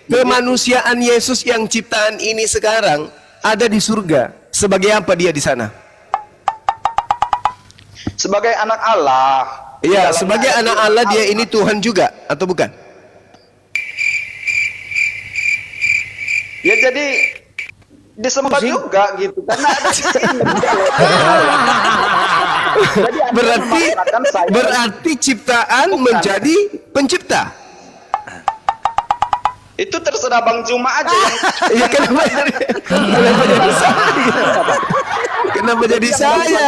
kemanusiaan Yesus yang ciptaan ini sekarang ada di surga. Sebagai apa dia di sana? Sebagai anak Allah. Iya, sebagai anak Allah dia ini Tuhan juga atau bukan? Ya jadi disembah juga gitu karena ada di sini. Jadi berarti ciptaan menjadi pencipta. Itu terserah Bang Juma aja yang Iya, kenapa jadi saya? Kenapa jadi saya?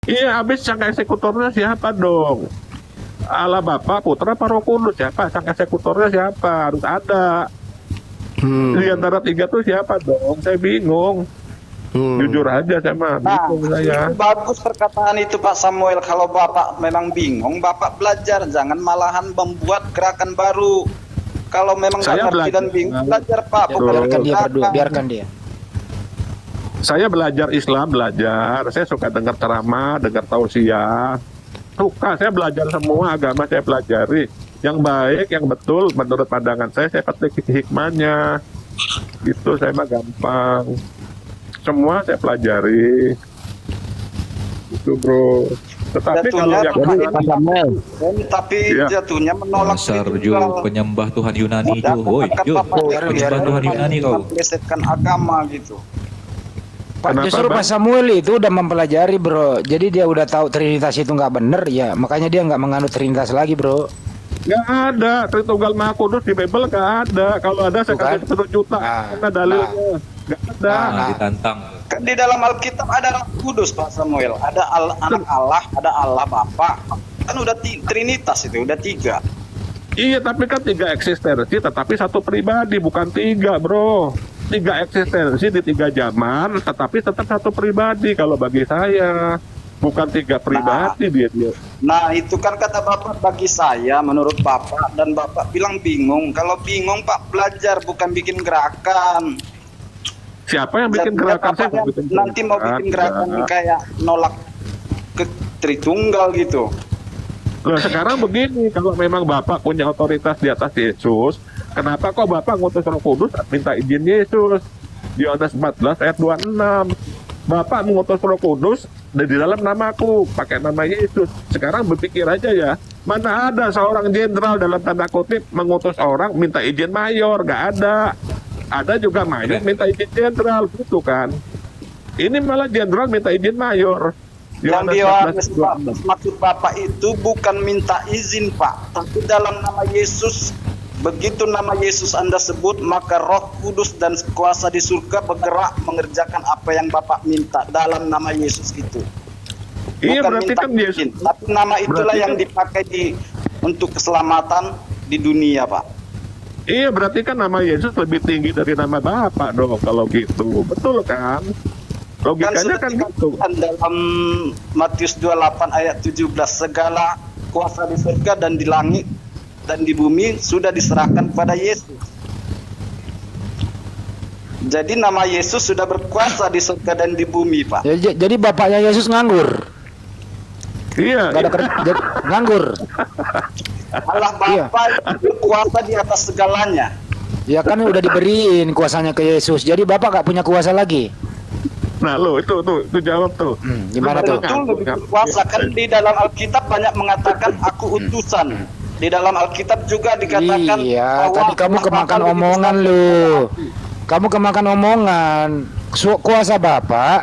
Iya, habis sang eksekutornya siapa dong? Allah Bapa, Putra, apa Roh Kudus? Siapa? Sang eksekutornya siapa? Harus ada. Di antara tiga tuh siapa dong? Saya bingung. Jujur aja saya mah bingung saya. Itu bagus perkataan itu Pak Samuel. Kalau Bapak memang bingung, Bapak belajar, jangan malahan membuat gerakan baru. Kalau memang Saya nggak ngerti dan bingung, belajar Pak. Bukan Biarkan dia gerakan. berdua, biarkan dia. Saya belajar Islam, belajar. Saya suka dengar ceramah, dengar tausiah. Suka, saya belajar semua agama saya pelajari. Yang baik, yang betul, menurut pandangan saya petik hikmahnya. Gitu, saya mah gampang. Semua saya pelajari. Itu bro. Tetapi kalau yang tapi Iya. jatuhnya menolak Dasar spiritual. penyembah Tuhan Yunani itu. Woi, penyembah Tuhan Yunani kau. Melesetkan agama gitu. Pak, Kenapa, justru Bang? Pak Samuel itu udah mempelajari bro. Jadi dia udah tahu Trinitas itu nggak bener ya. Makanya dia nggak menganut Trinitas lagi bro. Nggak ada, Tritunggal Maha Kudus di Bible nggak ada. Kalau ada saya kasih 1 juta. Karena dalilnya nggak ada. Nah, ditantang. Kan di dalam Alkitab ada Roh Kudus Pak Samuel, ada anak Allah, ada Allah Bapa. Kan udah Trinitas itu, udah 3. Iya, tapi kan 3 eksistensi, tetapi 1 pribadi, bukan 3 bro. 3 eksistensi di 3 zaman, tetapi tetap 1 pribadi. Kalau bagi saya, bukan 3 pribadi dia. Nah itu kan kata Bapak bagi saya, menurut Bapak, dan Bapak bilang bingung. Kalau bingung Pak belajar, bukan bikin gerakan. Siapa yang bikin gerakan? Saya nggak bikin Nanti mau bikin gerakan Ada. kayak nolak ke Tritunggal gitu. Loh, sekarang begini, kalau memang Bapak punya otoritas di atas Yesus, kenapa kok Bapak ngutus Roh Kudus minta izin Yesus? Di Yohanes 14 ayat 26. Bapak mengutus Roh Kudus di dalam namaku, pakai nama Yesus. Sekarang berpikir aja ya, mana ada seorang jenderal dalam tanda kutip mengutus orang minta izin mayor? Nggak ada. Ada juga mayor minta izin jenderal, gitu kan? Ini malah jenderal minta izin mayor. Yang di Yohanes Yohanes 14 maksud Bapak itu bukan minta izin Pak, tapi dalam nama Yesus. Begitu nama Yesus Anda sebut, maka Roh Kudus dan kuasa di surga bergerak mengerjakan apa yang Bapak minta dalam nama Yesus itu. Iya, Bukan berarti minta kan Yesus. izin, tapi nama itulah Berarti yang kan- dipakai untuk keselamatan di dunia Pak. Iya, berarti kan nama Yesus lebih tinggi dari nama Bapak dong kalau gitu. Betul kan? Logikanya kan gitu. Dikatakan dalam Matius 28 ayat 17, segala kuasa di surga dan di langit dan di bumi sudah diserahkan kepada Yesus. Jadi nama Yesus sudah berkuasa di surga dan di bumi, Pak. Jadi bapaknya Yesus nganggur. Iya. Nggak ada kerja, nganggur. Allah Iya. Bapa itu berkuasa di atas segalanya. Ya kan udah diberiin kuasanya ke Yesus. Jadi bapak nggak punya kuasa lagi. Nah, lo itu jawab tuh. Gimana tuh? Betul lebih berkuasa kan di dalam Alkitab banyak mengatakan aku utusan. Di dalam Alkitab juga dikatakan Iya, bahwa tadi kamu Allah kemakan Bapa omongan lebih lu. besar. Kamu kemakan omongan. Kuasa Bapak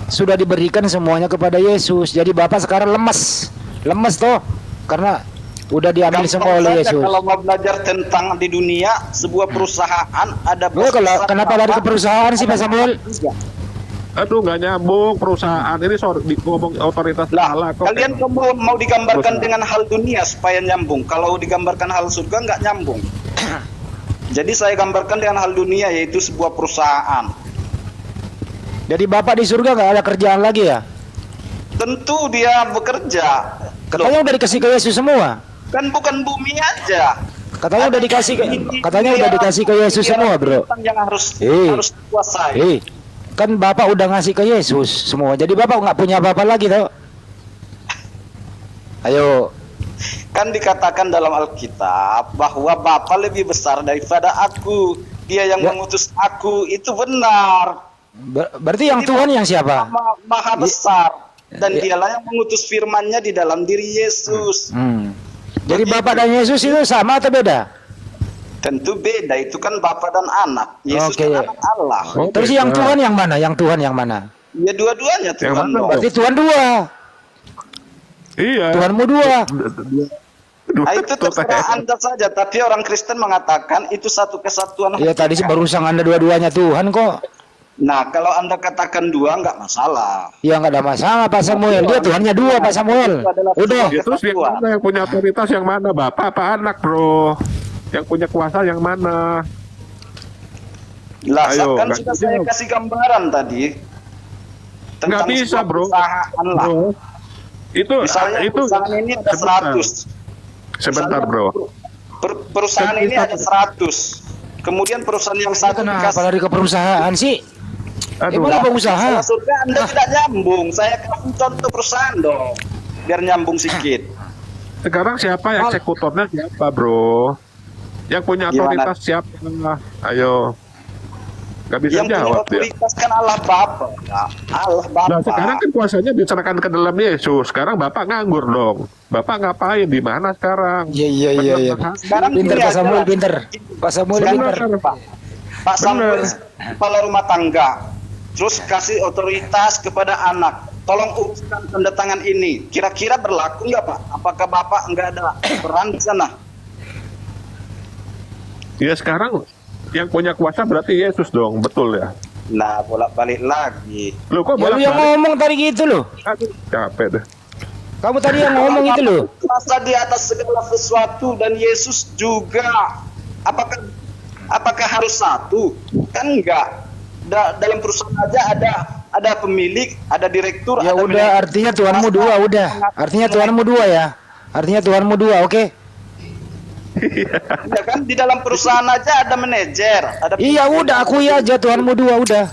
sudah diberikan semuanya kepada Yesus. Jadi Bapak sekarang lemes. Lemes toh. Karena udah diambil Gampang semua oleh saja Yesus. kalau mau belajar tentang di dunia, sebuah perusahaan ada Loh, kenapa lari ke perusahaan sih Pak Samuel? Aduh, nggak nyambung perusahaan ini ngomong otoritas Lah, Allah kok. kalian mau digambarkan Perusahaan. dengan hal dunia supaya nyambung. Kalau digambarkan hal surga nggak nyambung. Jadi saya gambarkan dengan hal dunia, yaitu sebuah perusahaan. Jadi Bapak di surga nggak ada kerjaan lagi ya? Tentu dia bekerja. Katanya udah dikasih ke Yesus semua. Kan bukan bumi aja. Katanya udah dikasih ke Yesus semua, bro. Yang harus dikuasai. Kan Bapak udah ngasih ke Yesus semua. Jadi Bapak nggak punya apa-apa lagi, tau? Ayo. Kan dikatakan dalam Alkitab bahwa Bapa lebih besar daripada aku. Dia yang mengutus aku, itu benar. Berarti yang Tuhan yang siapa? Maha besar. Dan dialah yang mengutus firman-Nya di dalam diri Yesus. Jadi Bapak dan Yesus itu sama atau beda? Tentu beda, itu kan Bapa dan anak. Yesus kan anak Allah. Terus yang Tuhan yang mana? Yang Tuhan yang mana? Ya dua-duanya Tuhan. Berarti Tuhan dua. Iya. Tuhanmu dua. Nah, itu terserah Anda saja, tapi orang Kristen mengatakan itu satu kesatuan. Iya, tadi sih barusan Anda dua-duanya Tuhan kok. Nah, kalau Anda katakan dua, nggak masalah. Ya nggak ada masalah Pak Samuel. Dia Tuhannya dua Pak Samuel. Udah. Ya, terus yang mana yang punya otoritas yang mana? Bapak apa anak, bro? Yang punya kuasa yang mana? Lah, Ayo, kan sudah saya kasih gambaran tadi. Nggak bisa, bro. Perusahaan lah. Bro. Misalnya perusahaan ini ada 100. Sebentar, bro. Perusahaan ini ada 100. Kemudian perusahaan yang satu Kenapa lari ke perusahaan sih? Gimana pengusaha? Maksudnya Anda tidak nyambung. Saya kasih contoh perusahaan dong, biar nyambung sedikit. Sekarang siapa yang eksekutornya siapa, bro? Yang punya otoritas siapa? Ayo. Gak bisa yang jawab punya dia. otoritas kan Allah Bapa. Allah Bapa. Nah, sekarang kan kuasanya diserahkan ke dalam Yesus. Sekarang Bapak nganggur dong. Bapak ngapain? Di mana sekarang? Iya. Sekarang Pinter gini Pak aja. Samuel, pinter. Pak Samuel pinter. Pak Samuel kepala rumah tangga. Terus kasih otoritas kepada anak. Tolong uruskan tanda tangan ini. Kira-kira berlaku nggak, Pak? Apakah Bapak nggak ada peran di sana? Ya sekarang yang punya kuasa berarti Yesus dong, betul ya? Nah, bolak-balik lagi. Lu kok Ya, lu yang bolak-balik? ngomong tadi gitu loh. Aduh, capek deh. Kamu tadi yang ngomong itu loh. Kuasa di atas segala sesuatu dan Yesus juga. Apakah harus satu? Kan enggak. Dalam perusahaan aja ada pemilik, ada direktur, Ya ada udah, manajer. artinya Tuhanmu dua udah. Artinya Tuhanmu dua ya. Artinya Tuhanmu dua, oke? Ya kan di dalam perusahaan aja ada manajer, ada Iya udah, akui aja Tuhanmu dua udah.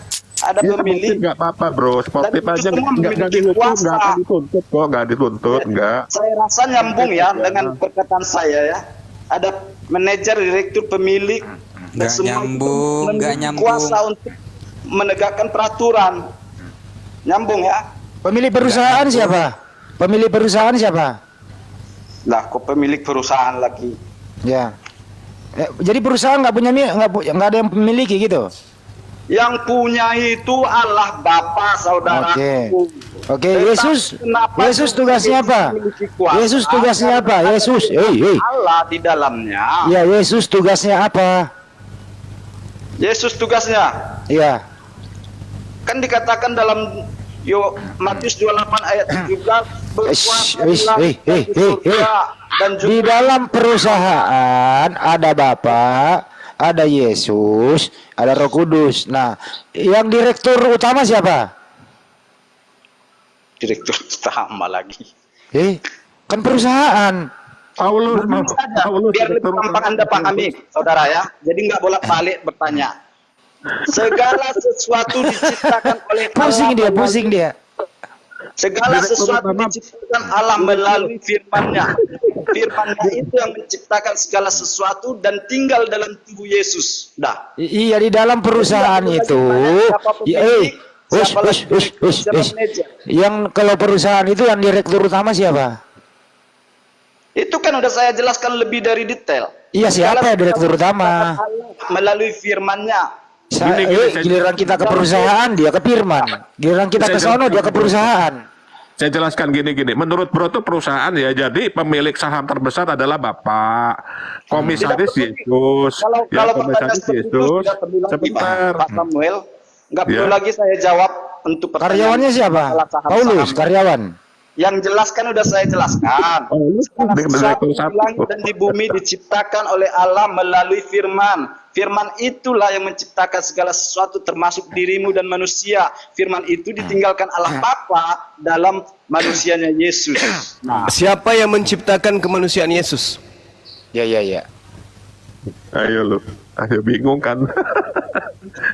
ada Ya, pemilik. nggak apa-apa, bro. Sportif Dan itu aja semua nggak memiliki dituntut, kuasa. nggak akan dituntut kok, nggak dituntut, nggak. Saya rasa nyambung ya dengan perkataan saya ya. Ada manajer, direktur, pemilik, dan Nggak semua itu nyambung, nggak memiliki nyambung. kuasa untuk menegakkan peraturan. Nyambung ya? Pemilik perusahaan siapa? Pemilik perusahaan siapa? Lah, kok pemilik perusahaan lagi? Ya. Jadi perusahaan nggak ada yang memiliki gitu. Yang punya itu Allah Bapa, saudara. Oke, Yesus tugasnya apa? Yesus tugasnya apa? Yesus, Allah di dalamnya. Ya, Yesus tugasnya apa? Yesus tugasnya Ya. kan dikatakan dalam Matius 28 ayat 17 berkuasa di langit dan di surga dan Di juga dalam perusahaan ada Bapa, ada Yesus, ada Roh Kudus. Nah, yang direktur utama siapa? direktur utama lagi. Kan perusahaan. Paulus, Biar lebih gampang Anda pahami, saudara ya. Jadi nggak bolak-balik bertanya. Segala sesuatu diciptakan oleh Allah. Pusing dia. Segala sesuatu diciptakan Allah melalui firman-Nya. Firman-Nya itu yang menciptakan segala sesuatu dan tinggal dalam tubuh Yesus. Dah. Iya, di dalam perusahaan itu. Yang kalau perusahaan itu yang direktur utama siapa? Itu kan udah saya jelaskan lebih dari detail. Iya, siapa ya direktur utama? Melalui firman-Nya. Giliran kita ke perusahaan, dia ke firman. Giliran kita ke sono, dia ke perusahaan. Saya jelaskan gini. Menurut bro itu perusahaan ya, jadi pemilik saham terbesar adalah Bapak, komisaris Yesus. Kalau pertanyaan seperti itu sudah perlu lagi Pak Samuel, nggak perlu lagi saya jawab untuk pertanyaan. Karyawannya siapa? masalah saham-saham. Paulus, karyawan. Yang jelaskan udah saya jelaskan. Oh, Segala di sesuatu di satu. langit dan di bumi diciptakan oleh Allah melalui firman. Firman itulah yang menciptakan segala sesuatu termasuk dirimu dan manusia. Firman itu ditinggalkan Allah Bapa dalam manusianya Yesus. Nah, Siapa yang menciptakan kemanusiaan Yesus? Ya, ya, ya. Ayo lu, ayo bingung kan?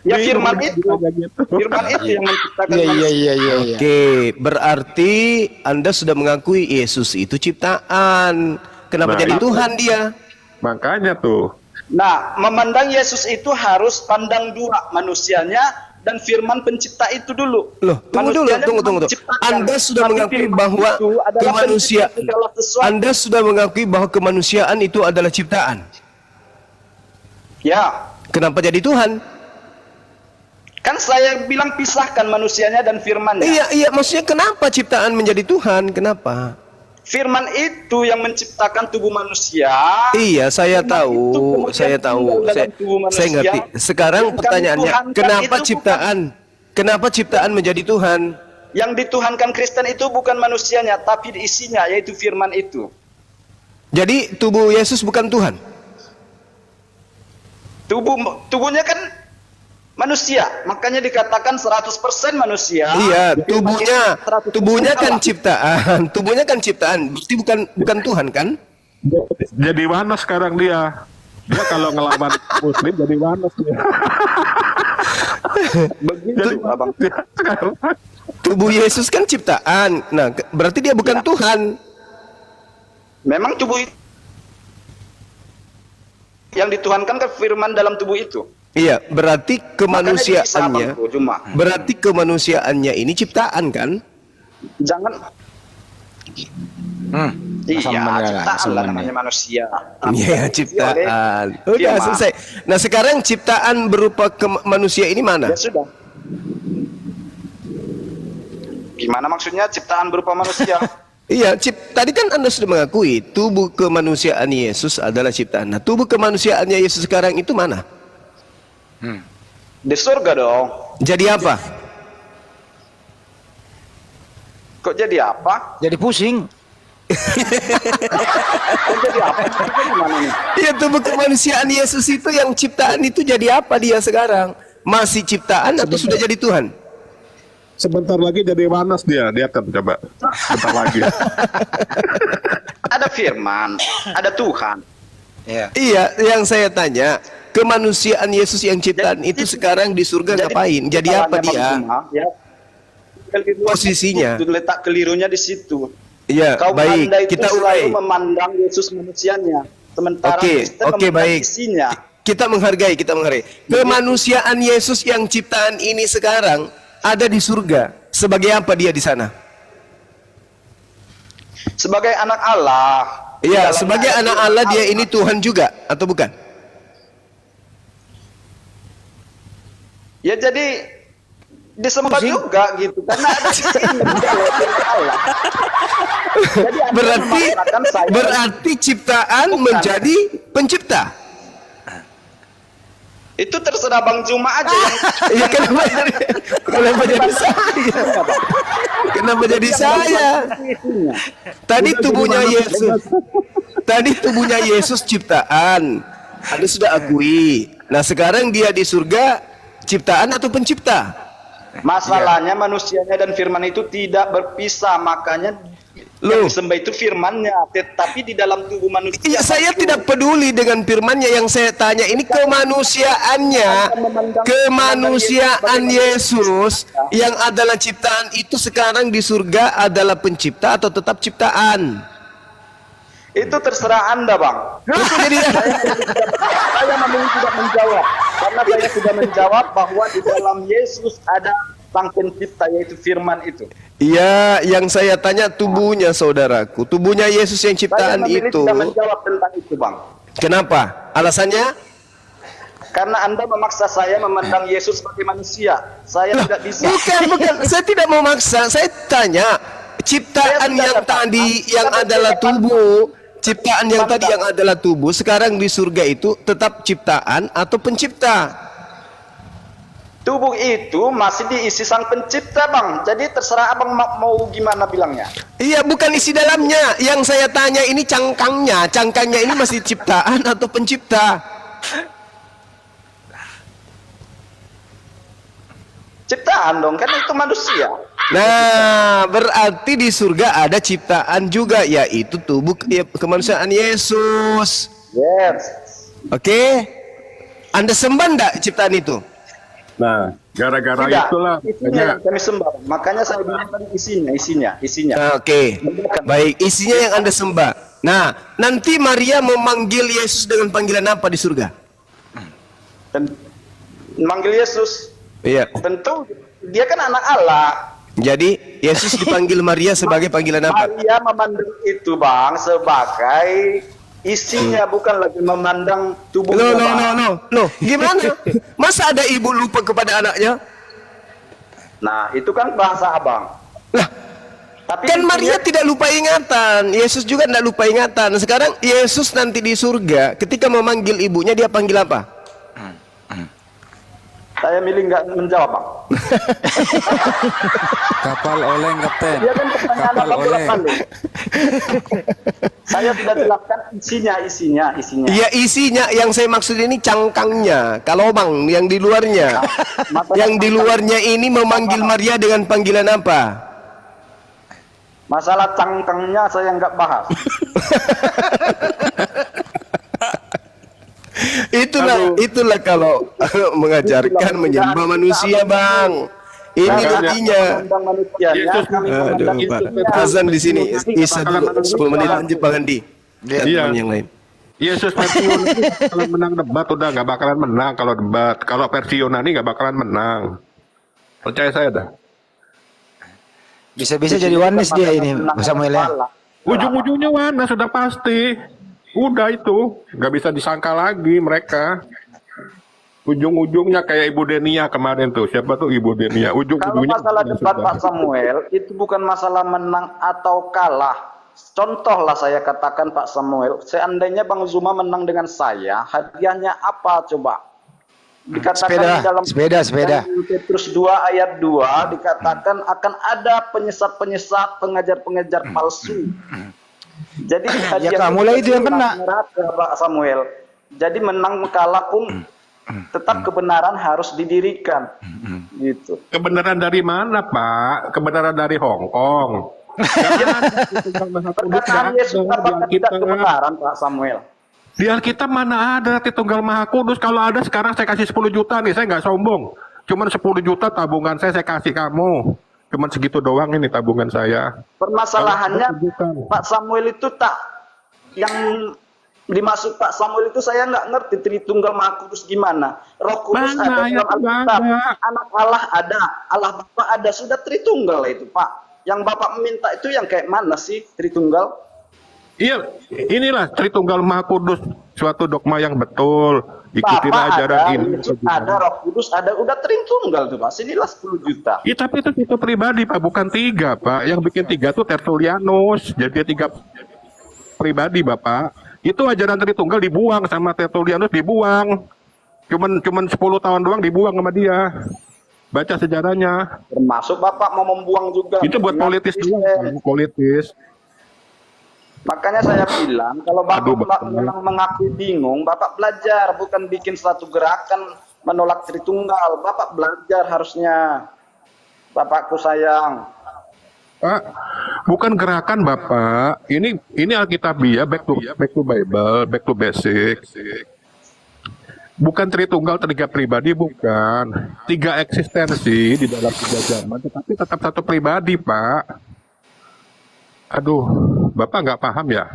ya Bingung firman kan itu, bilangnya gitu. firman itu yang menciptakan Ya, ya, manusia. ya, ya, ya. Oke, berarti Anda sudah mengakui Yesus itu ciptaan. Kenapa Nah, jadi itu. Tuhan dia? Makanya tuh. Nah, memandang Yesus itu harus pandang dua, manusianya dan firman pencipta itu dulu. Loh, tunggu dulu, Manusianya tunggu. memang menciptakan, Anda sudah tapi mengakui firman bahwa itu adalah kemanusiaan, pencipta segala sesuatu. Anda sudah mengakui bahwa kemanusiaan itu adalah ciptaan. Ya, Kenapa jadi Tuhan? kan saya bilang pisahkan manusianya dan firmannya. Iya, maksudnya kenapa ciptaan menjadi Tuhan? Kenapa? Firman itu yang menciptakan tubuh manusia. Iya, saya Firman itu tahu, kemudian saya tahu, tinggal dalam saya, tubuh manusia. saya ngerti. Sekarang Yang pertanyaannya, kami tuhankan kenapa itu kenapa ciptaan menjadi Tuhan? Yang dituhankan Kristen itu bukan manusianya, tapi isinya, yaitu firman itu. Jadi tubuh Yesus bukan Tuhan. Tubuhnya kan manusia, makanya dikatakan 100% manusia. Iya, tubuhnya 100% kan Allah. ciptaan, tubuhnya kan ciptaan, berarti bukan Tuhan kan? Jadi mana sekarang dia? Dia kalau ngelawan Muslim jadi mana dia? Begitu, Abang. Dia sekarang. Tubuh Yesus kan ciptaan. Nah, berarti dia bukan Tuhan. Memang tubuh yang dituhankan ke firman dalam tubuh itu. Iya, berarti kemanusiaannya, Makanya dipisah, Bang, cuma berarti kemanusiaannya ini ciptaan kan? jangan iya, ciptaan lah namanya manusia. Iya, ciptaan. Udah Firman. selesai. Nah, sekarang ciptaan berupa manusia ini mana? Ya sudah. Gimana maksudnya ciptaan berupa manusia? Iya, tadi kan Anda sudah mengakui tubuh kemanusiaan Yesus adalah ciptaan. Nah, tubuh kemanusiaannya Yesus sekarang itu mana? Di surga dong. Jadi apa? Kok jadi apa? Jadi pusing. Kok jadi apa? Maksudnya gimana nih? Iya, tubuh kemanusiaan Yesus itu yang ciptaan itu jadi apa dia sekarang? Masih ciptaan atau sudah jadi Tuhan? Sebentar lagi jadi panas dia. Dia akan coba. Sebentar lagi. Ada firman, ada Tuhan. Ya. Iya, yang saya tanya, kemanusiaan Yesus yang ciptaan itu sekarang di surga ngapain? Jadi apa dia? Ya. Posisinya. Letak kelirunya di situ. Iya, Kaum baik. Anda itu Kita selalu urai. memandang Yesus manusianya, sementara Oke, Kristen oke, memandang baik. isinya. Kita menghargai. Kemanusiaan Yesus yang ciptaan ini sekarang ada di surga. Sebagai apa dia di sana? Sebagai anak Allah. Iya, Dalam sebagai ayat anak Allah dia ini Tuhan juga atau bukan? Ya jadi disembah juga gitu karena ada sisinya di dalam Allah. Jadi Anda Berarti memaksakan saya- berarti ciptaan Bukan. menjadi pencipta. itu terserah Bang Juma aja yang Iya, kenapa jadi saya? Kenapa jadi saya? isinya. Tadi tubuhnya Yesus. Tadi tubuhnya Yesus ciptaan. Anda sudah akui. Nah, sekarang dia di surga ciptaan atau pencipta? Masalahnya manusianya dan firman itu tidak berpisah, makanya Loh. yang disembah itu firmannya, tetapi di dalam tubuh manusia. Iya, saya itu. tidak peduli dengan firmannya. Yang saya tanya ini kemanusiaannya. Kemanusiaan Yesus yang adalah ciptaan itu sekarang di surga adalah pencipta atau tetap ciptaan? Itu terserah Anda, Bang. Itu jadi Saya memilih tidak menjawab karena saya sudah menjawab bahwa di dalam Yesus ada sang pencipta, yaitu firman itu. Iya, yang saya tanya tubuhnya, saudaraku. Tubuhnya Yesus yang Saya ciptaan memilih itu. tidak menjawab tentang itu, Bang. Kenapa? Alasannya? Karena Anda memaksa saya memandang Yesus sebagai manusia. Saya tidak bisa. Bukan. Saya tidak memaksa. Saya tanya, ciptaan Saya yang tidak tadi katakan. yang Karena adalah saya tubuh, ciptaan yang Pandang. tadi yang adalah tubuh, sekarang di surga itu tetap ciptaan atau pencipta? tubuh itu masih diisi sang pencipta, Bang. Jadi terserah Abang mau gimana bilangnya. Iya, bukan isi dalamnya. Yang saya tanya ini cangkangnya. Cangkangnya ini masih ciptaan atau pencipta? Ciptaan dong, kan itu manusia. Nah, berarti di surga ada ciptaan juga, yaitu tubuh kemanusiaan Yesus. Yes. Oke? Anda sembah enggak ciptaan itu? Nah, gara-gara Tidak, itulah isinya yang kami sembah. Makanya saya bilang tadi isinya. Nah, oke. Baik, isinya yang Anda sembah. Nah, nanti Maria memanggil Yesus dengan panggilan apa di surga? Dan manggil Yesus. Iya. Tentu dia kan anak Allah. Jadi Yesus dipanggil Maria sebagai panggilan apa? Maria memandang itu, Bang, sebagai isinya, bukan lagi memandang tubuhnya. No. Gimana? Masa ada ibu lupa kepada anaknya? Nah, itu kan bahasa Abang. Lah, Tapi kan Maria intinya- tidak lupa ingatan. Yesus juga tidak lupa ingatan. Sekarang Yesus nanti di surga, ketika memanggil ibunya, dia panggil apa? saya milih nggak menjawab, Bang. Kapal oleng, Kapten. Dia kan pertanyaan Kapal Abang oleng. bolak-balik. Saya sudah jelaskan isinya. Ya, isinya yang saya maksud ini cangkangnya. Kalau Bang, yang di luarnya. Yang di luarnya ini memanggil Maria dengan panggilan apa? Masalah cangkangnya saya nggak bahas. Itulah kalau mengajarkan menyembah manusia, Bang. Ini Makanya- artinya. Memandang manusianya, Yesus- kami Aduh, memandang Pak. isinya. Azan di sini. Isa dulu 10 menit lanjut Bang Andi. Dan Iya. teman yang lain. Yesus versi Yunani kalau menang debat udah nggak bakalan menang kalau debat. Kalau versi Yunani nggak bakalan menang. Percaya saya dah. Bisa-bisa jadi wanis dia ini, Samuel ya. Ujung-ujungnya warna sudah pasti. Udah itu nggak bisa disangka lagi mereka. Ujung-ujungnya kayak Ibu Denia kemarin tuh. Siapa tuh Ibu Denia? Kalau Ujung-ujungnya masalah debat sudah. Pak Samuel, itu bukan masalah menang atau kalah. Contohlah saya katakan Pak Samuel, seandainya Bang Zuma menang dengan saya, hadiahnya apa coba? Dikatakan Sepeda, di dalam sepeda. dalam Petrus 2 ayat 2 dikatakan akan ada penyesat-penyesat, pengajar-pengajar palsu. Jadi hadiah kamu lah itu yang kena. neraka, Pak Samuel. Jadi menang kalah pun tetap kebenaran harus didirikan. Gitu. Kebenaran dari mana Pak? Kebenaran dari Hong Kong. Perkataan Yesus apakah tidak kebenaran, Pak Samuel? Di Alkitab mana ada Tritunggal Maha Kudus? Kalau ada sekarang saya kasih 10 juta nih, saya nggak sombong. Cuman 10 juta tabungan saya kasih kamu. Cuman segitu doang ini tabungan saya. Permasalahannya Pak Samuel itu tak yang dimaksud Pak Samuel itu saya nggak ngerti Tritunggal Maha Kudus gimana. Roh Kudus Mana ada ayat dalam nggak Alkitab, ada. anak Allah ada, Allah Bapa ada, sudah Tritunggal itu Pak. Yang Bapak minta itu yang kayak mana sih Tritunggal? Iya, inilah Tritunggal Maha Kudus, suatu dogma yang betul. Ikutilah Bapak ajaran ada, ini. Yesus ada, Roh Kudus ada, udah Tritunggal tuh Pak. Sinilah 10 juta. Ya, tapi itu pribadi Pak, bukan 3 Pak. Yang bikin 3 tuh Tertullianus. Jadi dia 3 pribadi Bapak. Itu ajaran Tritunggal dibuang sama Tertullianus, dibuang. Cuman 10 tahun doang dibuang sama dia. Baca sejarahnya. Termasuk Bapak mau membuang juga. Itu buat politis doang, Pak. Politis. Makanya saya bilang, kalau Aduh, Bapak Bapak. memang mengaku bingung, Bapak belajar, bukan bikin suatu gerakan menolak Tritunggal. Bapak belajar harusnya. Bapakku sayang. Pak, bukan gerakan Bapak. Ini Alkitabiah, back to Bible, back to basic. Bukan Tritunggal 3 pribadi, bukan. 3 eksistensi di dalam 3 zaman, tetapi tetap satu pribadi, Pak. Aduh, Bapak nggak paham ya?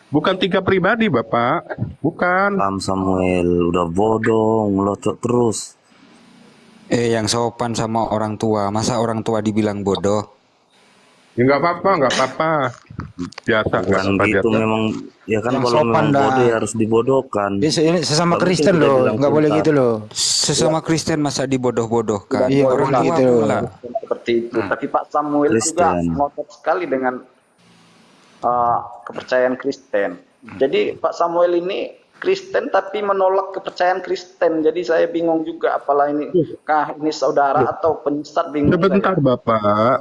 Bukan 3 pribadi, Bapak. Bukan. Paham Samuel, udah bodoh, ngelocok terus. Yang sopan sama orang tua. Masa orang tua dibilang bodoh? Ya nggak apa-apa. Biasa, nggak Bukan apa-apa. gitu Biasa. memang, ya kan Yang kalau sopan memang dah. bodoh ya harus dibodohkan. Dia ini sesama Tapi Kristen itu udah loh, bilang nggak boleh pintar. gitu loh. Sesama Kristen masa dibodoh-bodohkan? Iya, Orang bukan tua gitu. pula. Seperti itu. Tapi Pak Samuel juga Kristen. ngotot sekali dengan kepercayaan Kristen. Jadi Pak Samuel ini Kristen tapi menolak kepercayaan Kristen. Jadi saya bingung juga apalah ini, kah ini saudara atau penyesat, bingung Sebentar saya. Bapak.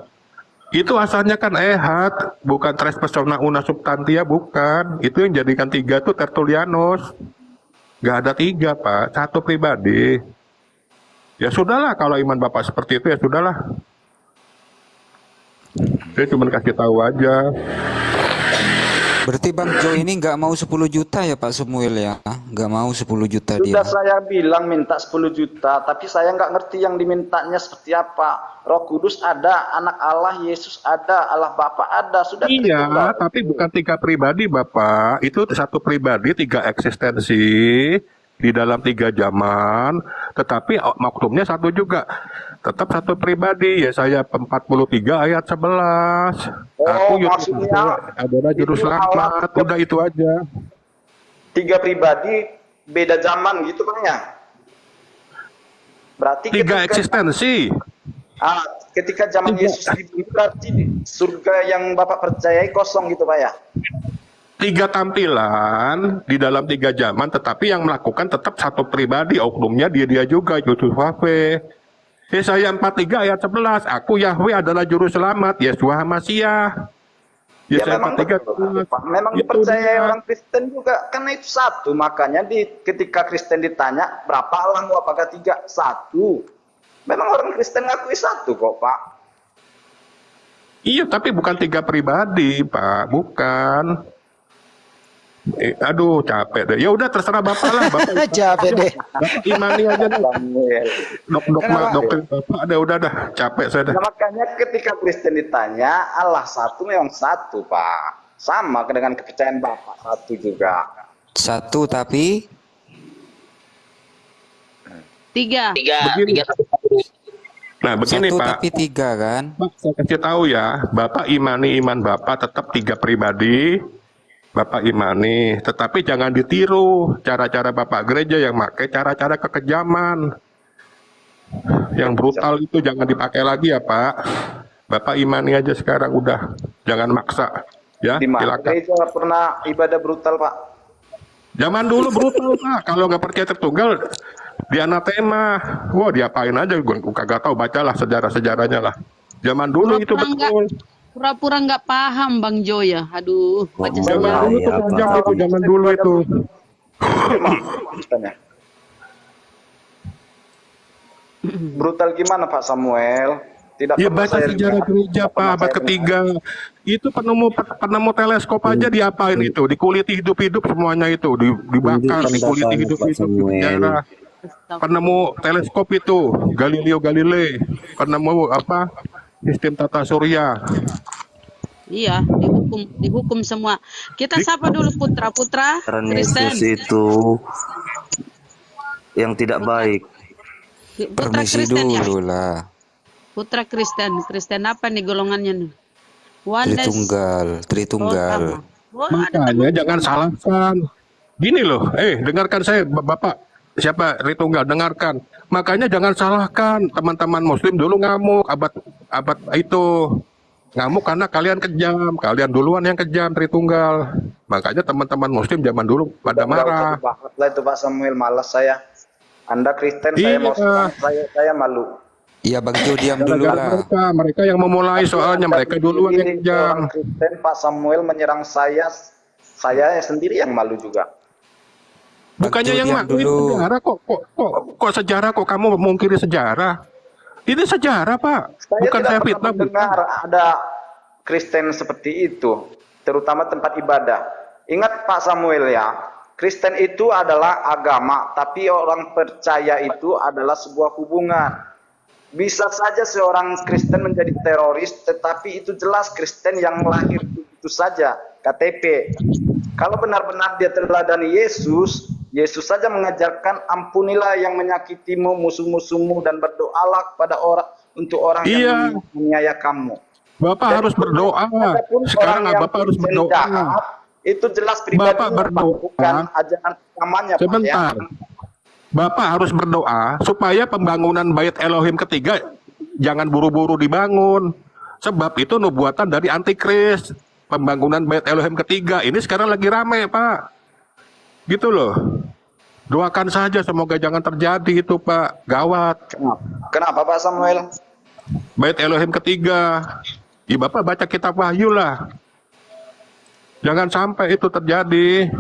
Itu asalnya kan ehad, bukan tres persona una substantia, bukan. Itu yang jadikan 3 tuh Tertullianus. Gak ada 3 Pak, 1 pribadi. Ya sudahlah, kalau iman Bapak seperti itu ya sudahlah. Saya cuma kasih tahu aja. Berarti Bang Jo ini nggak mau 10 juta ya Pak Samuel ya? Nggak mau 10 juta dia. Sudah saya bilang minta 10 juta, tapi saya nggak ngerti yang dimintanya seperti apa. Roh Kudus ada, anak Allah Yesus ada, Allah Bapa ada, sudah. Iya, Tritunggal. tapi bukan 3 pribadi Bapak. Itu 1 pribadi, 3 eksistensi di dalam 3 zaman. Tetapi maksudnya 1 juga. Tetap 1 pribadi. Yesaya 43 ayat 11. Oh, Aku maksudnya adalah juru itu Allah selamat. Udah itu aja. 3 pribadi beda zaman gitu Bang ya. Berarti 3 eksistensi. ketika zaman Yesus di bumi, berarti surga yang Bapak percayai kosong gitu Pak ya. 3 tampilan di dalam 3 zaman, tetapi yang melakukan tetap 1 pribadi. Oknumnya dia juga, Yusuf Hafe. Yesaya 43 ayat 11, aku Yahweh adalah juru selamat, Yeshua Hamasyah. Ya Yesaya memang 43 betul, Pak. Memang Itu dipercayai dia. orang Kristen juga, karena itu 1. Makanya ketika Kristen ditanya berapa Allahmu, apakah 3? 1. Memang orang Kristen ngakui 1 kok Pak. Iya, tapi bukan 3 pribadi, Pak, bukan. Aduh, capek deh. Ya udah terserah Bapak lah, Bapak. Capek deh. Bapak imani aja deh. Samuel. Doktrin Bapak udah dah, capek saya dah. Nah, makanya ketika Kristen ditanya Allah 1, memang 1 Pak. Sama dengan kepercayaan Bapak 1 juga. 1 tapi 3. Begini. Nah, begini 1 Pak. tapi 3 kan? Pak, saya kasih tahu ya, Bapak imani iman Bapak tetap 3 pribadi. Bapak imani, tetapi jangan ditiru cara-cara Bapak gereja yang pakai cara-cara kekejaman. Yang brutal itu jangan dipakai lagi ya Pak. Bapak imani aja sekarang udah, jangan maksa. Ya, Di mana silakan. gereja pernah ibadah brutal Pak? Zaman dulu brutal Pak, kalau nggak percaya Tritunggal, di anatema. Wah, diapain aja, gue kagak tahu, bacalah sejarah-sejarahnya lah. Zaman dulu itu Pura-pura betul. Pura-pura nggak paham Bang Jo ya. Aduh, baca Ngomong Zaman sejarah. dulu tuh tajam itu, zaman dulu itu. Kristen ya. Brutal gimana Pak Samuel? Tidak Ya pernah baca saya sejarah lihat. gereja Tidak Pak, pernah abad saya ketiga. Itu penemu teleskop aja diapain itu? Dikuliti hidup-hidup semuanya itu, dibakar, Tunjukkan dikuliti datanya, Pak hidup-hidup di Samuel. penjara. Penemu teleskop itu, Galileo Galilei. Penemu apa? Sistem tata surya. Iya, dihukum semua. Kita sapa dulu putra-putra Karena Kristen. Yesus itu yang tidak baik. Putra permisi Kristen ya. dulu lah. Putra Kristen. Kristen apa nih golongannya nih? Oneness. Tritunggal. Oh, ada Makanya jangan salahkan. Gini loh, dengarkan saya Bapak. Siapa Tritunggal, dengarkan. Makanya jangan salahkan teman-teman Muslim dulu ngamuk abad itu. Ngamuk karena kalian kejam, kalian duluan yang kejam Tritunggal. Makanya teman-teman Muslim zaman dulu pada marah. Lah itu Pak Samuel, malas saya. Anda Kristen, saya Iya. Muslim, saya malu. Iya Bang Jo diam dulu lah. Mereka yang memulai soalnya, mereka duluan yang Ini kejam. orang Kristen, Pak Samuel menyerang saya sendiri yang malu juga. Bukannya Bang Jo, yang diam ngakuin dulu. sejarah kok sejarah kok kamu memungkiri sejarah? Ini sejarah Pak, bukan tidak saya pernah fitnah. mendengar ada Kristen seperti itu, terutama tempat ibadah. Ingat Pak Samuel ya, Kristen itu adalah agama, tapi orang percaya itu adalah sebuah hubungan. Bisa saja seorang Kristen menjadi teroris, tetapi itu jelas Kristen yang lahir itu saja, KTP. Kalau benar-benar dia teladani Yesus, Yesus saja mengajarkan ampunilah yang menyakitimu, musuh-musuhmu, dan berdoalah kepada orang untuk orang Iya. yang menganiaya kamu. Bapak Dan harus berdoa. adapun Sekarang orang yang Bapak harus Kristen berdoa. jahat, itu jelas pribadi Bapak berdoa. bukan ajaran agamanya Pak ya. Sebentar. Bapak harus berdoa supaya pembangunan Bait Elohim ketiga jangan buru-buru dibangun. Sebab itu nubuatan dari antikris. Pembangunan Bait Elohim ketiga ini sekarang lagi rame Pak. Gitu loh. Doakan saja semoga jangan terjadi itu Pak. Gawat. Kenapa Pak Samuel? Bait Elohim ketiga. Ya Bapak baca kitab Wahyu lah. Jangan sampai itu terjadi.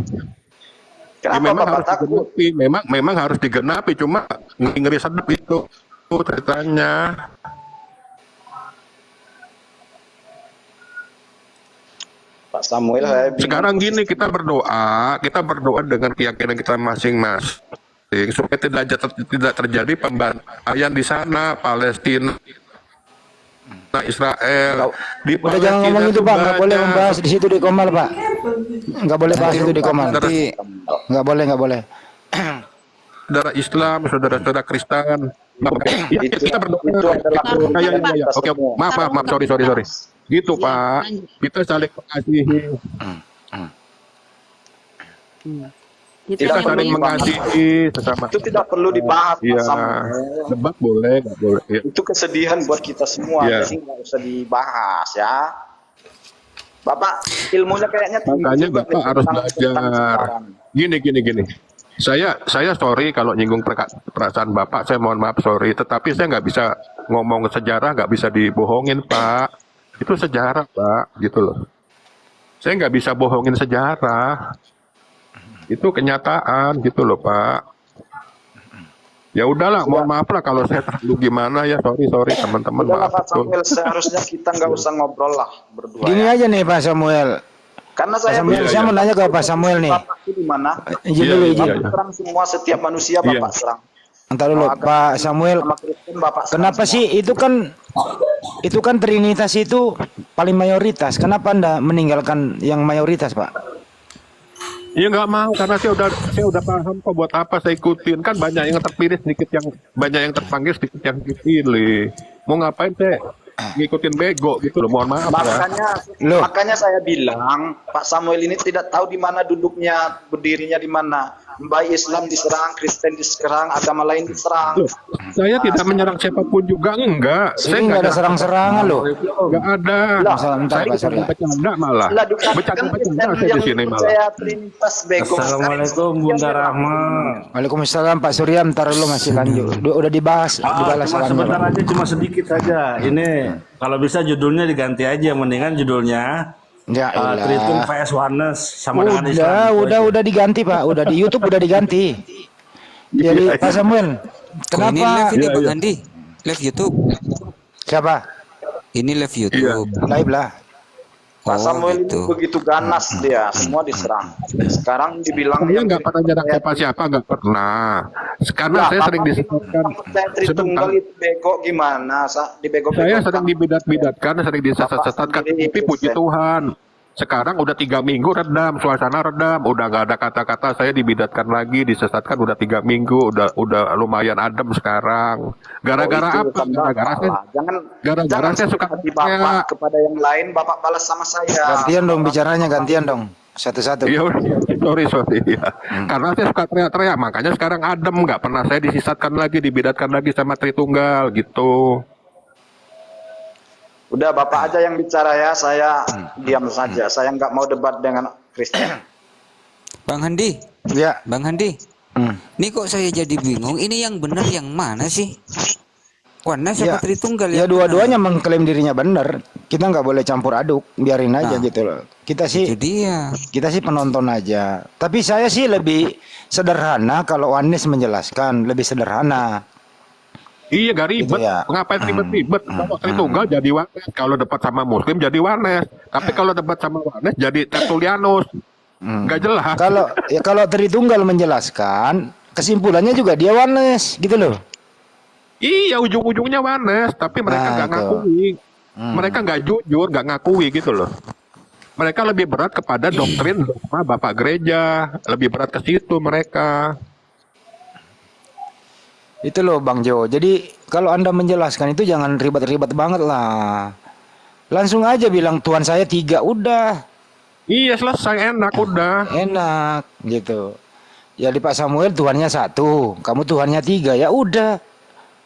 Ya, Kenapa memang Bapak harus takut? digenapi. Memang harus digenapi. Cuma ngeri sedep itu ceritanya. Pak Samuel, saya bingung. Sekarang gini, kita berdoa dengan keyakinan kita masing-masing supaya tidak terjadi pembantaian di sana, Palestina, Israel. Di Udah jangan ngomong itu Pak, nggak boleh membahas di situ di Komal Pak. Nggak boleh bahas itu di Komal. Nanti Nggak boleh. Saudara Islam, saudara-saudara Kristen. Ya, kita berdoa. Itu adalah Ya. Oke, maaf, sorry. Gitu Pak, kita saling mengasihi. Kita saling mengasihi sesama. Itu tidak perlu dibahas Pak Iya, Samuel. debat boleh, nggak boleh. Ya. Itu kesedihan buat kita semua, Iya. jadi nggak usah dibahas ya. Bapak ilmunya kayaknya tinggi Makanya juga Bapak nih harus tentang belajar. sekarang. Gini. Saya sorry kalau nyinggung perasaan Bapak, saya mohon maaf sorry. Tetapi saya nggak bisa ngomong sejarah, nggak bisa dibohongin Pak. Itu sejarah Pak, gitu loh. Saya nggak bisa bohongin sejarah. Itu kenyataan, gitu loh Pak. Ya udahlah, mohon maaf lah kalau saya terlalu gimana ya, sorry teman-teman, Udahlah maaf Pak Samuel, seharusnya kita nggak usah ngobrol lah berdua. Gini ya. aja nih Pak Samuel. Karena Pak saya Samuel, saya mau nanya ke Pak Samuel nih. Bapak itu di mana? Izin dulu, izin. Iya. Serang semua setiap manusia Iya. Bapak serang. Entar dulu Pak Samuel. Sama Kristen Bapak serang Kenapa semua. sih itu kan Trinitas itu paling mayoritas. Kenapa Anda meninggalkan yang mayoritas, Pak? Iya nggak mau karena saya udah paham kok buat apa saya ikutin, kan banyak yang terpilih sedikit, yang banyak yang terpanggil sedikit yang dipilih. Mau ngapain saya ngikutin bego gitu loh, mohon maaf ya. Makanya saya bilang Pak Samuel ini tidak tahu di mana duduknya, berdirinya di mana. Baik Islam diserang, Kristen diserang, agama lain diserang. Loh, saya tidak menyerang siapapun juga, enggak. Saya nggak ada serang-serangan loh. Enggak ada. Bentar, Pak Surya. Saya bercanda malah. Lah, kan Bercanda saya yang di sini malah. percaya Trinitas bego. Assalamualaikum Bunda Rahma. Waalaikumsalam Pak Surya. Bentar dulu masih lanjut. Udah dibahas, dibalas Cuma salamnya, sebentar Pak. aja, cuma sedikit saja. Ini kalau bisa judulnya diganti aja, mendingan judulnya Ya Tritum elah. vs Oneness sama dengan Islam. Udah diganti Pak. Udah di YouTube udah diganti. Jadi Pak Samuel, Kok ini live kenapa? ini Iya, Bang iya. Andi? Live YouTube. Siapa? Ini live YouTube. Live lah. Pak Samuel gitu. ini begitu ganas dia, semua diserang. Sekarang dibilang Saya nggak pernah nyerang siapa-siapa, nggak pernah. Karena saya sering disebutkan. Saya Tritunggal itu bego gimana? Saya sering dibidat-bidatkan, sering disesat-sesatkan, tapi puji Tuhan. Sekarang udah 3 minggu redam, suasana redam, udah nggak ada kata-kata saya dibidatkan lagi, disesatkan udah 3 minggu, udah lumayan adem sekarang. Gara-gara apa? Gara-gara saya suka Bapak kepada yang lain, Bapak balas sama saya. Gantian dong bicaranya, gantian dong. Satu-satu. Iya, sorry ya. Karena saya suka teriak-teriak, makanya sekarang adem, nggak pernah saya disesatkan lagi, dibidatkan lagi sama Tritunggal gitu. Udah Bapak aja yang bicara ya, saya diam saja. Saya nggak mau debat dengan Kristen. Bang Handi, Ya. Bang Handi. Ini kok saya jadi bingung, ini yang benar yang mana sih? Oneness Ya, apa Tritunggal ya yang dua-duanya mengklaim dirinya benar. Kita nggak boleh campur aduk, biarin aja Nah, gitu loh. Kita benar? Itu sih dia. penonton aja. Tapi saya sih lebih sederhana kalau Oneness menjelaskan, lebih sederhana. Iya, gak ribet. Gitu ya. Ngapain ribet-ribet? Kalau Tritunggal jadi Wanes, kalau debat sama Muslim jadi Wanes. Tapi kalau debat sama Wanes jadi Tertulianus. Gak jelas. Kalau Tritunggal menjelaskan, kesimpulannya juga dia Oneness, gitu loh. Iya, ujung-ujungnya Wanes, tapi mereka Nah, nggak itu. ngakui. Mereka nggak jujur, nggak ngakui gitu loh. Mereka lebih berat kepada doktrin dogma Bapak Gereja, lebih berat ke situ mereka. Itu loh Bang Jo. Jadi kalau Anda menjelaskan itu jangan ribet-ribet banget lah. Langsung aja bilang Tuhan saya 3, udah. Iya, selesai, enak udah. Enak gitu. Ya di Pak Samuel Tuhannya 1, kamu Tuhannya 3, ya udah.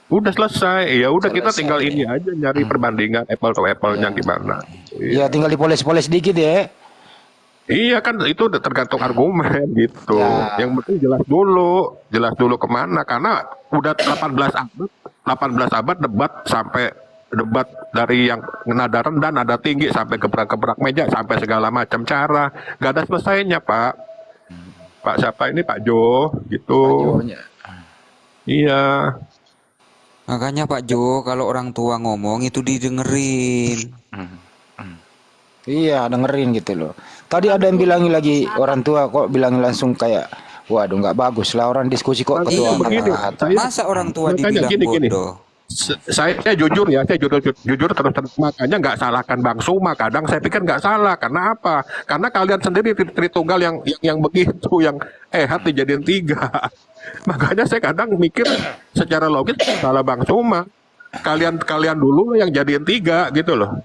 Udah selesai. Ya udah, kita Selesai. tinggal ini aja nyari perbandingan apple to apple-nya gimana. Ya tinggal dipoles-poles dikit ya. Iya kan itu udah tergantung argumen gitu. Ya. Yang penting jelas dulu kemana karena udah 18 abad debat dari yang nada rendah, nada tinggi sampai gebrak-gebrak meja sampai segala macam cara, gak ada selesainya Pak. Pak siapa ini Pak Jo gitu. Jonya. Iya. Makanya Pak Jo, kalau orang tua ngomong itu didengerin. Iya, dengerin gitu loh. Tadi ada yang bilangin lagi orang tua kok bilangin langsung kayak, waduh nggak bagus lah orang diskusi kok Iya, ketua begini. angkat. Masa orang tua Makanya dibilang gini. bodoh? Saya jujur ya, saya jujur terus makanya nggak salahkan Bang Suma. Kadang saya pikir nggak salah, karena apa? Karena kalian sendiri Tritunggal yang begitu, yang hati dijadiin 3. Makanya saya kadang mikir secara logis salah Bang Suma. Kalian dulu yang jadiin 3 gitu loh.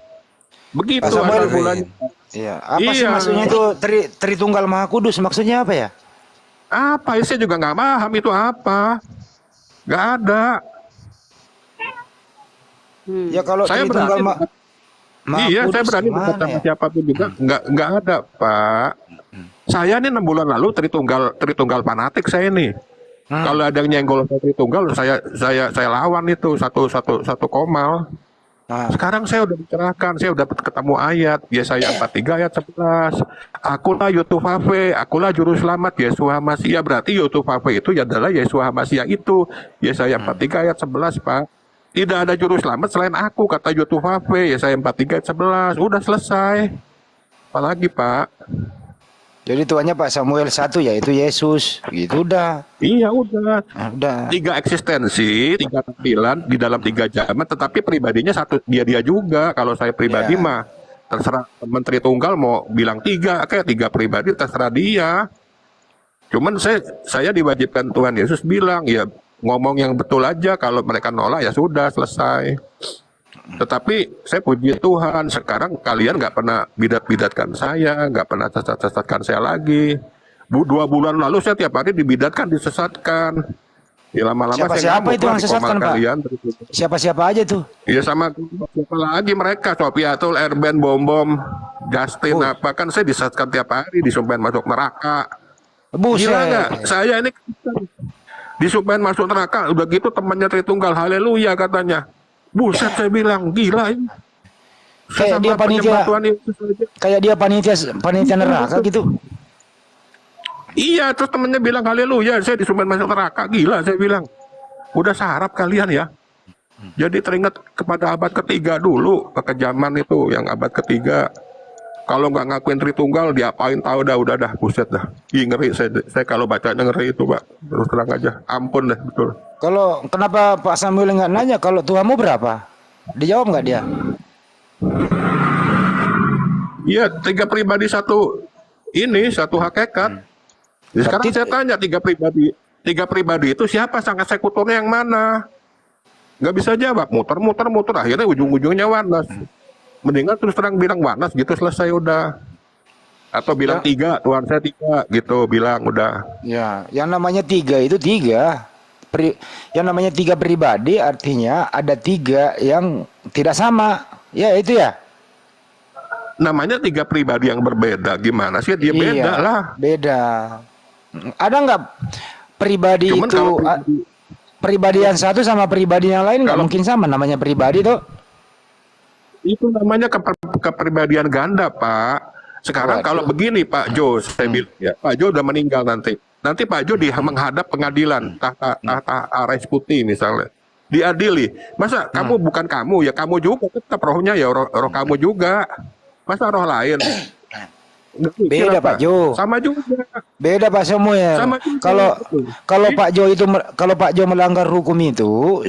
Begitu Pak Samuel, asal mulanya. Iya, apa sih Iya. maksudnya itu Tritunggal Maha Kudus maksudnya apa ya? Apa? Saya juga nggak paham itu apa. Nggak ada. Ya kalau Saya Tritunggal berani Maha Iya, Kudus saya berani gimana debat sama ya? siapapun juga. Nggak ada, Pak. Saya ini 6 bulan lalu Tritunggal fanatik saya nih. Kalau ada yang nyenggol Tritunggal, saya lawan itu satu komal. Nah, Sekarang saya udah dicerahkan, saya udah ketemu ayat, Yesaya 43 ayat 11. Akulah Yotufave, akulah juru selamat Yesus HaMasyiah. Berarti Yotufave itu adalah Yesus HaMasyiah itu. Yesaya 43 ayat 11, Pak. Tidak ada juru selamat selain aku, kata Yotufave. Yesaya 43 ayat 11. Udah selesai. Apalagi, Pak? jadi tuannya Pak Samuel 1 yaitu Yesus, gitu udah. Iya, udah. Nah, udah. 3 eksistensi, 3 tampilan di dalam 3 zaman, tetapi pribadinya satu dia juga. Kalau saya pribadi Ya. mah terserah Menteri Tunggal mau bilang 3, kayak 3 pribadi terserah dia. Cuman saya diwajibkan Tuhan Yesus bilang ya ngomong yang betul aja. Kalau mereka nolak ya sudah selesai. Tetapi saya puji Tuhan sekarang kalian nggak pernah bidat-bidatkan saya, nggak pernah sesat-sesatkan saya lagi. 2 bulan lalu saya tiap hari dibidatkan, disesatkan. Ya lama-lama saya Siapa-siapa itu yang sesatkan, Pak? kalian. Siapa-siapa aja tuh? Ya sama siapa lagi mereka, Sofiatul, Erben, Bom, Justin, apa kan saya disesatkan tiap hari, disumpahin masuk neraka. Buset. Gila nggak? Saya ini disumpahin masuk neraka, udah gitu temannya Tritunggal, haleluya katanya. Buset saya bilang, gila ini. Kayak dia Sesama panitia, penyembah Tuhan Yesus aja. kayak dia panitia neraka gitu. Iya, terus temennya bilang haleluya, saya disumpahin masuk neraka, gila saya bilang. Udah sarap kalian ya. Jadi teringat kepada abad ketiga dulu, kekejaman itu yang abad ketiga. Kalau nggak ngakuin Tritunggal, diapain tahu dah, udah dah, buset dah. Ih, ngeri saya kalau bacanya ngeri itu, Pak. Terus terang aja, ampun deh, betul. Kalau kenapa Pak Samuel nggak nanya kalau tuamu berapa? Dijawab nggak dia? Iya, 3 pribadi satu hakikat. Ya, sekarang Berarti- saya tanya 3 pribadi itu siapa sang eksekutornya yang mana? Nggak bisa jawab, muter, akhirnya ujung-ujungnya Wanas. Mendingan terus terang bilang Wanas gitu selesai udah. Atau bilang 3, Tuhan saya 3 gitu, bilang udah. Ya, yang namanya 3 itu 3. Yang namanya 3 pribadi artinya ada 3 yang tidak sama. Ya itu ya. Namanya 3 pribadi yang berbeda, gimana sih? Dia beda Iya, lah. Beda. Ada nggak pribadi Cuman itu kalau pribadi yang satu sama pribadi yang lain nggak Kalau- mungkin sama namanya pribadi tuh. Itu namanya kepribadian ganda, Pak. Sekarang Waduh. kalau begini Pak Jo, saya bilang ya, Pak Jo udah meninggal nanti. Nanti Pak Jo menghadap pengadilan tahta Ares Putih misalnya. Diadili. Masa kamu bukan kamu, ya kamu juga tetap rohnya ya roh kamu juga. Masa roh lain? Nggak mungkin Beda, apa? Pak Jo. Sama juga. Beda Pak Samuel. Sama juga. Kalau Pak Jo melanggar hukum itu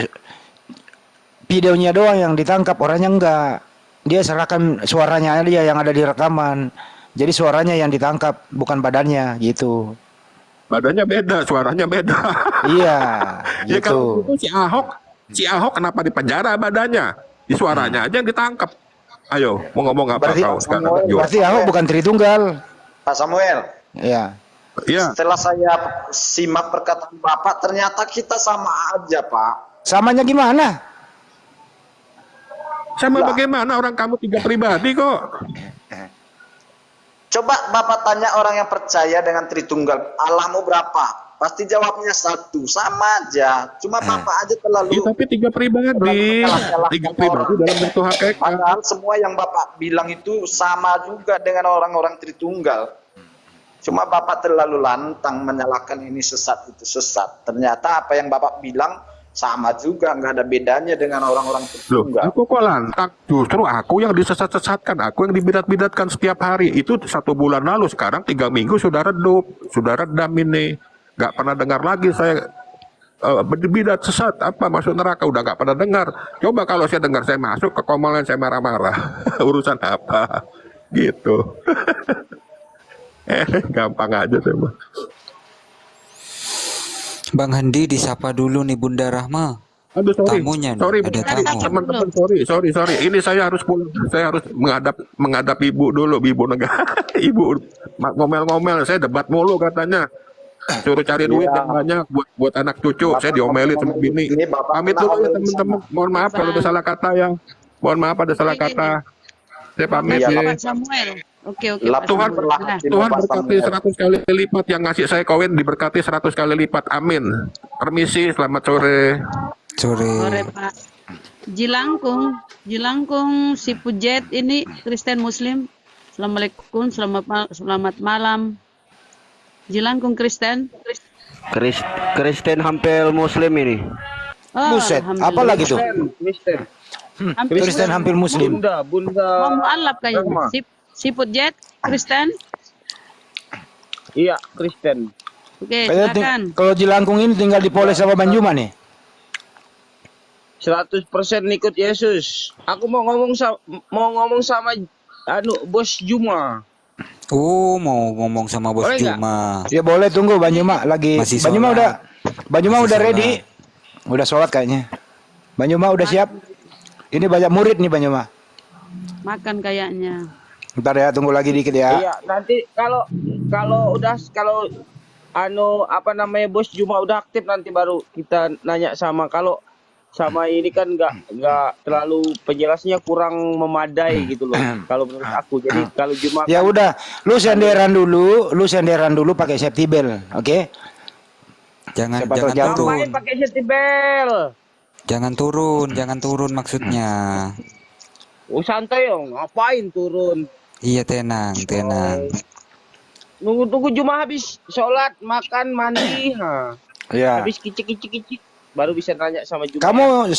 videonya doang yang ditangkap, orangnya enggak. Dia serahkan suaranya dia yang ada di rekaman. Jadi suaranya yang ditangkap bukan badannya gitu. Badannya beda, suaranya beda. Iya, Ya kalau gitu. itu si Ahok kenapa di penjara badannya? Di suaranya aja yang ditangkap. Ayo, mau ngomong apa Berarti- kau sekarang? Jo? Berarti Ahok bukan Tritunggal. Pak Samuel, Ya. Iya. setelah saya simak perkataan Bapak, ternyata kita sama aja, Pak. Samanya gimana? Sama bagaimana orang kamu 3 pribadi kok? Coba Bapak tanya orang yang percaya dengan Tritunggal, Allahmu berapa? Pasti jawabnya satu, sama aja. Cuma Bapak aja terlalu Tapi tiga pribadi dalam satu hakikat. Padahal semua yang Bapak bilang itu sama juga dengan orang-orang Tritunggal. Cuma Bapak terlalu lantang menyalahkan ini sesat itu sesat. Ternyata apa yang Bapak bilang sama juga, nggak ada bedanya dengan orang-orang Loh, Tritunggal. aku kok lantak? Justru aku yang disesat-sesatkan, aku yang dibidat-bidatkan setiap hari. Itu 1 bulan lalu, sekarang 3 minggu sudah redup, sudah redam ini. Gak pernah dengar lagi saya bidat sesat, apa masuk neraka, udah gak pernah dengar. Coba kalau saya dengar saya masuk ke komalan, saya marah-marah. Urusan apa? Gitu. Gampang aja sih, Bang. Bang Handi disapa dulu nih Bunda Rahma. Aduh, sorry. Tamunya nih, Sorry, ada tamu. teman-teman, sorry. Ini saya harus pulang. Saya harus menghadap ibu dulu, ibu negara. Ibu ngomel-ngomel, saya debat mulu katanya. Suruh cari duit yang banyak buat anak cucu. Saya diomelin sama bini. Pamit dulu ya teman-teman. Mohon maaf kalau ada salah kata ya. Mohon maaf ada salah kata. Saya pamit ya. Pak Samuel. Oke, Pak Tuhan Samuel. Tuhan berkati 100 kali lipat, yang ngasih saya koin diberkati 100 kali lipat. Amin. Permisi, selamat sore. Sore Pak. Jilangkung si Pujet ini Kristen Muslim. Assalamualaikum, selamat malam. Jilangkung Kristen. Kristen hampir Muslim ini. Oh, Buset, alhamdulillah. apa lagi tuh? Kristen hampir Muslim. Mau mualaf kayaknya. Si Pujet Kristen. Iya, Kristen. Oke, Kayaknya silakan. kalau Jilangkung ini tinggal di Polres apa Banjuma nih? 100% ikut Yesus. Aku mau ngomong sama Bos Juma. Oh, mau ngomong sama Bos Boleh nggak? Juma. Ya boleh, tunggu Banjuma lagi. Masih Banjuma sholat. Banjuma Masih udah sholat. ready. Udah sholat kayaknya. Banjuma udah siap. Ini banyak murid nih Banjuma. Makan kayaknya. Ntar ya, tunggu lagi dikit ya. Iya, nanti kalau Bos Juma udah aktif nanti baru kita nanya kalau sama ini kan nggak terlalu penjelasnya kurang memadai gitu loh kalau menurut aku. Jadi kalau Juma Ya udah, lu senderan dulu pakai safety belt, oke? Jangan Siapa tahu jangan jatuh. turun. ngapain pakai safety belt? Jangan turun maksudnya. Oh santai ya, ngapain turun? Iya, tenang. Nunggu Juma habis sholat, makan, mandi, Ya. habis kicik baru bisa nanya sama Juma. Kamu